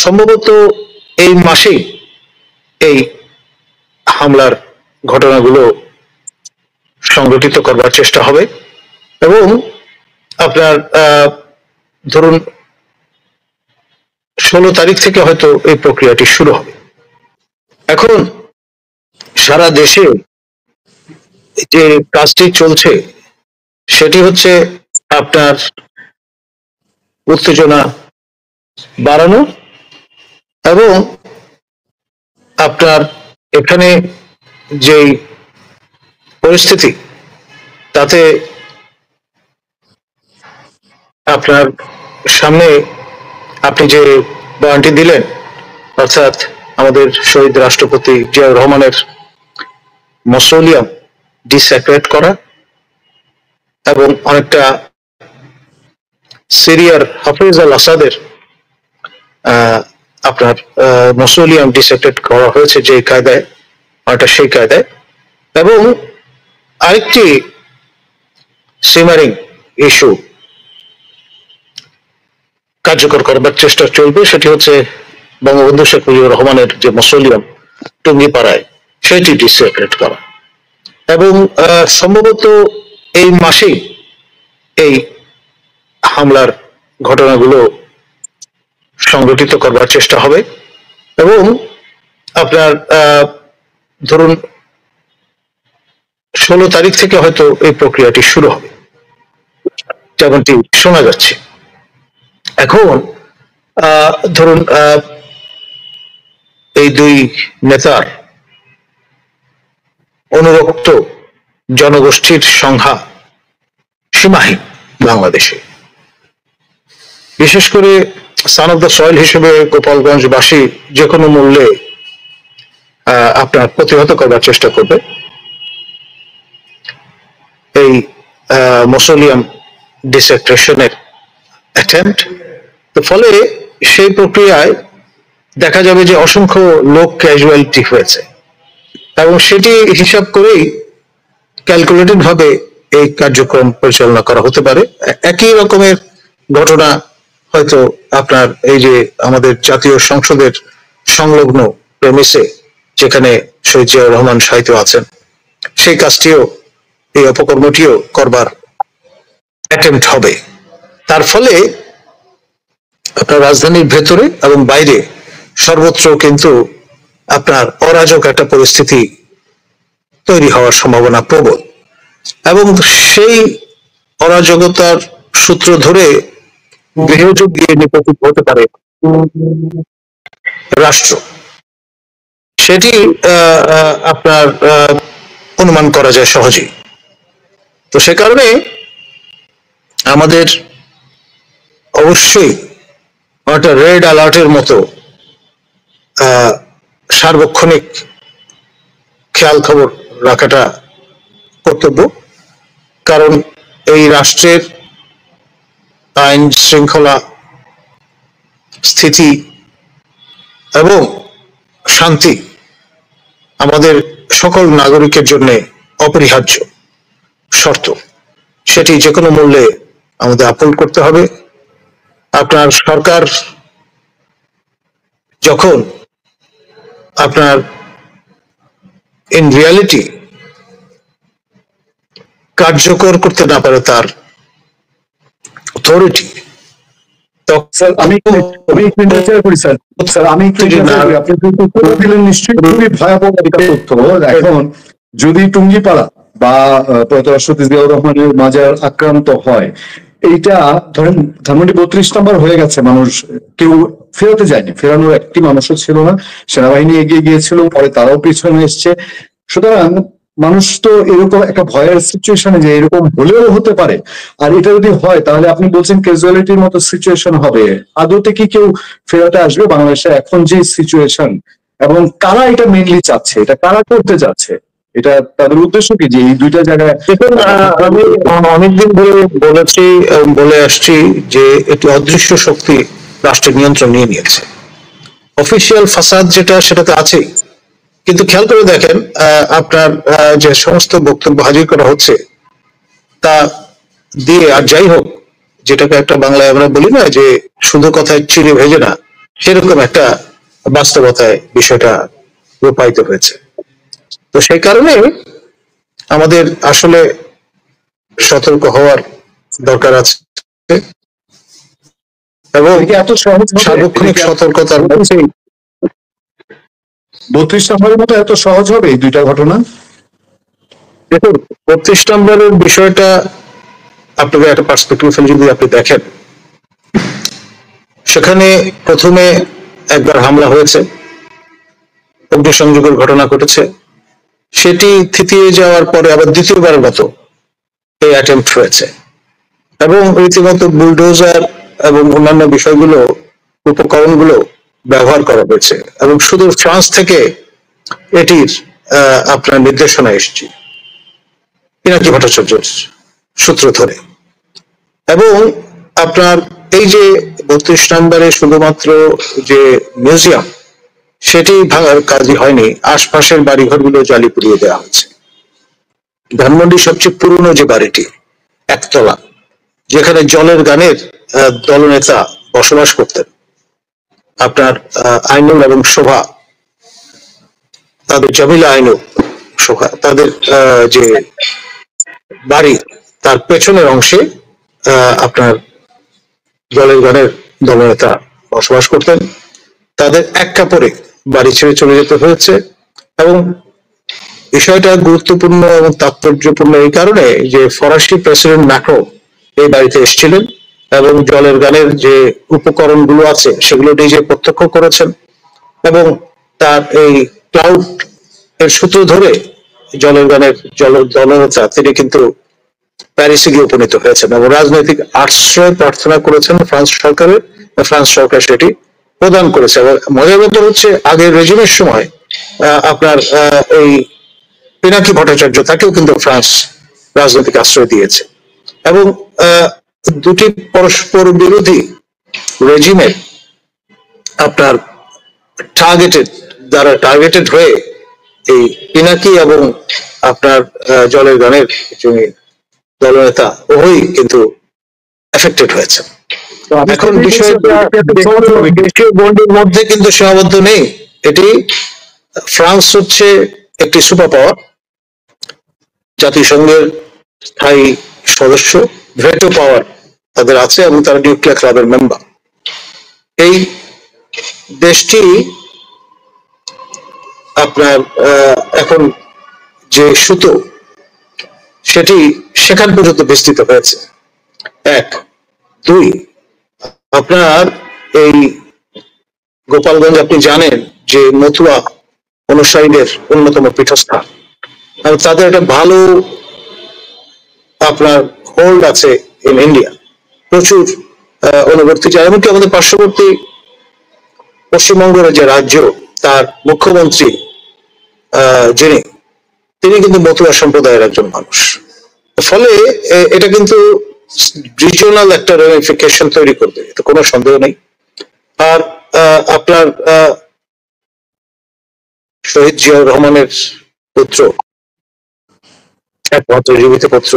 সম্ভবত এই মাসেই এই হামলার ঘটনাগুলো সংগঠিত করবার চেষ্টা হবে এবং আপনার ধরুন 16 তারিখ থেকে হয়তো এই প্রক্রিয়াটি শুরু হবে। এখন সারা দেশে যে কাজটি চলছে সেটি হচ্ছে আপনার উত্তেজনা বাড়ানো এবং আপনার এখানে যে পরিস্থিতি তাতে আপনার সামনে আপনি যে বয়ানটি দিলেন, অর্থাৎ আমাদের শহীদ রাষ্ট্রপতি জিয়াউর রহমানের মসোলিয়াম ডিস্যাক্রেট করা এবং অনেকটা সিরিয়ার হাফিজ আল আসাদের আপনার মসোলিয়াম ডিস্যাক্রেট করা হয়েছে যে কায়দায়, অনেকটা সেই কায়দায়। এবং আরেকটি সিমারিং ইস্যু কার্যকর করবার চেষ্টা চলবে, সেটি হচ্ছে বঙ্গবন্ধু শেখ মুজিবুর রহমানের যে মসোলিয়াম টুঙ্গিপাড়ায় সেটি ডিস্যাক্রেট করা এবং সম্ভবত এই মাসেই এই হামলার ঘটনাগুলো সংগঠিত করবার চেষ্টা হবে এবং আপনার ধরুন 16 তারিখ থেকে হয়তো এই প্রক্রিয়াটি শুরু হবে যেমনটি শোনা যাচ্ছে। এখন ধরুন এই দুই নেতার অনুরক্ত জনগোষ্ঠীর সংখ্যা সীমাহীন বাংলাদেশে, বিশেষ করে সান অফ দ্য সয়েল হিসেবে গোপালগঞ্জবাসী যে কোনো মূল্যে আপনার প্রতিহত করবার চেষ্টা করবে এই মসোলিয়াম ডিসেক্ট্রেশনের অ্যাটেম্পট। তো ফলে সেই প্রক্রিয়ায় দেখা যাবে যে অসংখ্য লোক ক্যাজুয়ালিটি হয়েছে এবং সেটি হিসাব করেই ক্যালকুলেটেড ভাবে এই কার্যক্রম পরিচালনা করা হতে পারে। একই রকমের ঘটনা হয়তো আপনার এই যে আমাদের জাতীয় সংসদের সংলগ্ন প্রেমিসে যেখানে শহীদ জিয়াউর রহমান সাহিত্য আছেন, সেই কাজটিও এই অপকর্মটিও করবার অ্যাটেম্পট হবে। তার ফলে আপনার রাজধানীর ভেতরে এবং বাইরে সর্বত্র কিন্তু আপনার অরাজক একটা পরিস্থিতি তৈরি হওয়ার সম্ভাবনা প্রবল এবং সেই অরাজকতার সূত্র ধরে গৃহযুদ্ধ দিয়ে নিপতিত হতে পারে রাষ্ট্র, সেটি আপনার অনুমান করা যায় সহজেই। তো সে কারণে আমাদের অবশ্যই একটা রেড অ্যালার্টের মতো সার্বক্ষণিক খেয়াল খবর রাখাটা কর্তব্য, কারণ এই রাষ্ট্রের আইন শৃঙ্খলা স্থিতি এবং শান্তি আমাদের সকল নাগরিকের জন্য অপরিহার্য শর্ত, সেটি যে কোনো মূল্যে আমাদের আপহোল্ড করতে হবে। আপনার সরকার যখন আপনার ইন রিয়ালিটি কার্যকর করতে না পারে তার অথরিটি, আমি নিশ্চয়ই খুবই ভয়াবহ তথ্য। এখন যদি টুঙ্গিপাড়া বা প্রয়াত রাষ্ট্রপতি জিয়াউর রহমানের মাজার আক্রান্ত হয়, এইটা ধরেন ধানমন্ডি 32 নম্বর হয়ে গেছে, মানুষ কেউ ফেরাতে যায়নি, ফেরানোর একটি মানুষও ছিল না, সেনাবাহিনী এগিয়ে গিয়েছিল, পরে তারাও পিছনে এসছে। সুতরাং মানুষ তো এরকম একটা ভয়ের সিচুয়েশনে যে এরকম হলেও হতে পারে, আর এটা যদি হয় তাহলে আপনি বলছেন ক্যাজুয়ালিটির মতো সিচুয়েশন হবে। আদতে কি কেউ ফেরাতে আসবে বাংলাদেশে এখন যে সিচুয়েশন, এবং কারা এটা মেইনলি চাচ্ছে, এটা কারা করতে যাচ্ছে, এটা তাদের উদ্দেশ্য কি যে এই দুইটা জায়গায়? আমি অনেকদিন ধরে বলে আসছি যে একটি অদৃশ্য শক্তি রাষ্ট্রের নিয়ন্ত্রণ নিয়ে নিয়েছে। অফিসিয়াল ফাসাদ যেটা সেটাতে আছেই, কিন্তু খেয়াল করে দেখেন আপনার যে সমস্ত বক্তব্য হাজির করা হচ্ছে তা দিয়ে, আর যাই হোক, যেটাকে একটা বাংলায় আমরা বলি না যে শুধু কথায় চিড়ে ভেজে না, সেরকম একটা বাস্তবতায় বিষয়টা রূপায়িত হয়েছে। তো সেই কারণে আমাদের আসলে সতর্ক হওয়ার দরকার আছে এবং এত সহজ সার্বক্ষণিক সতর্কতার মধ্যেই 32 নম্বরের মতো এত সহজ হবে এই দুইটা ঘটনা? দেখুন, 32 নম্বরের বিষয়টা আপনাকে একটা পার্সপেক্টিভ যদি আপনি দেখেন, সেখানে প্রথমে একবার হামলা হয়েছে, অগ্নিসংযোগের ঘটনা ঘটেছে, সেটি থিতিয়ে যাওয়ার পরে আবার দ্বিতীয়বারের মতো এই অ্যাটেম্পট হয়েছে এবং রীতিমতো বুলডোজার এবং অন্যান্য বিষয়গুলো, উপকরণগুলো ব্যবহার করা হয়েছে এবং শুধু ফ্রান্স থেকে এটির আপনার নির্দেশনা এসেছে পিনাকি ভট্টাচার্যের সূত্র ধরে। এবং আপনার এই যে 32 নম্বরে শুধুমাত্র যে মিউজিয়াম, সেটি ভাঙার কাজই হয়নি, আশপাশের বাড়িঘরগুলো জ্বালিয়ে পুড়িয়ে দেওয়া হয়েছে। ধানমন্ডির সবচেয়ে পুরনো যে বাড়িটি, একতলা, যেখানে জলের গানের দলনেতা বসবাস করতেন, আপনার আইনুল এবং শোভা, তাদের জামিলা আইনুল শোভা, তাদের যে বাড়ি, তার পেছনের অংশে আপনার জলের গানের দলনেতা বসবাস করতেন। তাদের এক কাপড়ে বাড়ি ছেড়ে চলে যেতে হয়েছে এবং বিষয়টা গুরুত্বপূর্ণ এবং তাৎপর্যপূর্ণ এই কারণে যে ফরাসি প্রেসিডেন্ট ম্যাক্রো এই বাড়িতে এসেছিলেন এবং জলের গানের যে উপকরণগুলো আছে সেগুলো নিজে প্রত্যক্ষ করেছেন এবং তার এই ক্লাউড এর সূত্র ধরে জলের গানের দলনেতা তিনি কিন্তু প্যারিসে গিয়ে উপনীত হয়েছেন এবং রাজনৈতিক আশ্রয় প্রার্থনা করেছেন ফ্রান্স সরকারের। ফ্রান্স সরকার সেটি প্রদান করেছে এবং মজার ব্যাপার হচ্ছে আগের রেজিমের সময় আপনার এই পিনাকি ভট্টাচার্য, তাকেও কিন্তু ফ্রান্স রাজনৈতিক আশ্রয় দিয়েছে এবং দুটি পরস্পর বিরোধী রেজিমের আপনার টার্গেটেড হয়ে এই পিনাকি এবং আপনার জলের গানের দলনেতা উভয়ই কিন্তু এফেক্টেড হয়েছে। এখন বিষয়টা দেশীয় বন্ডের মধ্যে কিন্তু সীমাবদ্ধ নেই। এটি ফ্রান্স হচ্ছে একটি সুপার পাওয়ার, জাতিসংঘের স্থায়ী সদস্য, ভেটো পাওয়ার তাদের আছে এবং তারা নিউক্লিয়ার ক্লাবের মেম্বার। এই দেশটি আপনার এখন যে সুতো, সেটি সেখান পর্যন্ত বিস্তৃত হয়েছে, এক। দুই, আপনার এই গোপালগঞ্জ আপনি জানেন যে মথুয়া অনুসারীদের অন্যতম পীঠস্থান, তাদের একটা ভালো আপনার হোল্ড আছে ইন ইন্ডিয়া, প্রচুর অনুবর্তী যায়। এমনকি আমাদের পার্শ্ববর্তী পশ্চিমবঙ্গের যে রাজ্য, তার মুখ্যমন্ত্রী তিনি কিন্তু মথুরা সম্প্রদায়ের একজন মানুষ। ফলে এটা কিন্তু রিজিওনাল একটা রেমিফিকেশন তৈরি করবে, এতে কোনো সন্দেহ নেই। আর আপনার শহীদ জিয়াউর রহমানের পুত্র, একমাত্র জীবিত পুত্র,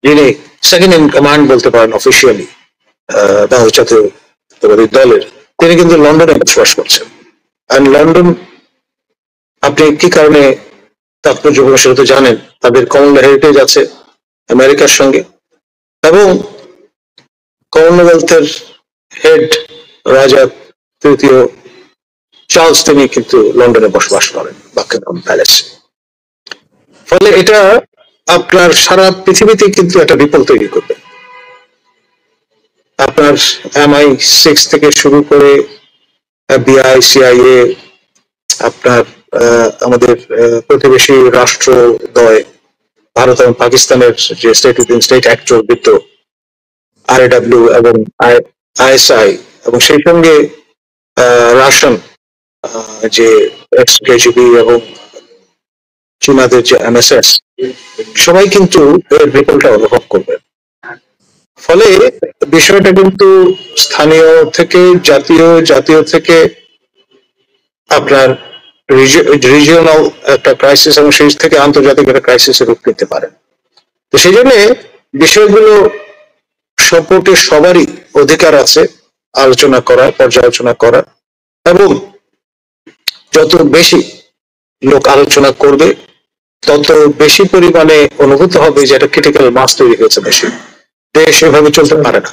যিনি সেকেন্ড ইন কমান্ড বলতে পারেন অফিসিয়ালি বাংলাদেশ জাতীয়তাবাদী দলের, তিনি কিন্তু লন্ডনে বসবাস করছেন। আর লন্ডন আপনি কি কারণে তাৎপর্যপূর্ণ সেটা তো জানেন, তাদের কমন হেরিটেজ আছে আমেরিকার সঙ্গে এবং কমনওয়েলথের হেড রাজা তৃতীয় চার্লস তিনি কিন্তু লন্ডনে বসবাস করেন বাকিংহাম প্যালেসে। ফলে এটা আপনার সারা পৃথিবীতে কিন্তু একটা রিপল তৈরি করবে। আপনার MI6 থেকে শুরু করে FBI, CIA, আপনার আমাদের প্রতিবেশী রাষ্ট্রদ্বয় ভারত এবং পাকিস্তানের যে স্টেট উইদিন স্টেট অ্যাক্টর বিদ্রোহ, RAW এবং ISI, এবং সেই সঙ্গে রাশিয়ান যে XKGB এবং চীনাদের যে MSS, সবাই কিন্তু এর রিপলটা অনুভব করবে। ফলে বিষয়টা কিন্তু স্থানীয় থেকে জাতীয় থেকে আপনার রিজিওনাল একটা ক্রাইসিস এবং সেই থেকে আন্তর্জাতিক একটা ক্রাইসিসের রূপ নিতে পারে। তো সেই জন্য বিষয়গুলো সম্পর্কে সবারই অধিকার আছে আলোচনা করার, পর্যালোচনা করার। এবং যত বেশি লোক আলোচনা করবে তত বেশি পরিমাণে অনুভূত হবে যে একটা ক্রিটিক্যাল মাস তৈরি হয়েছে দেশে। দেশ এভাবে চলতে পারে না।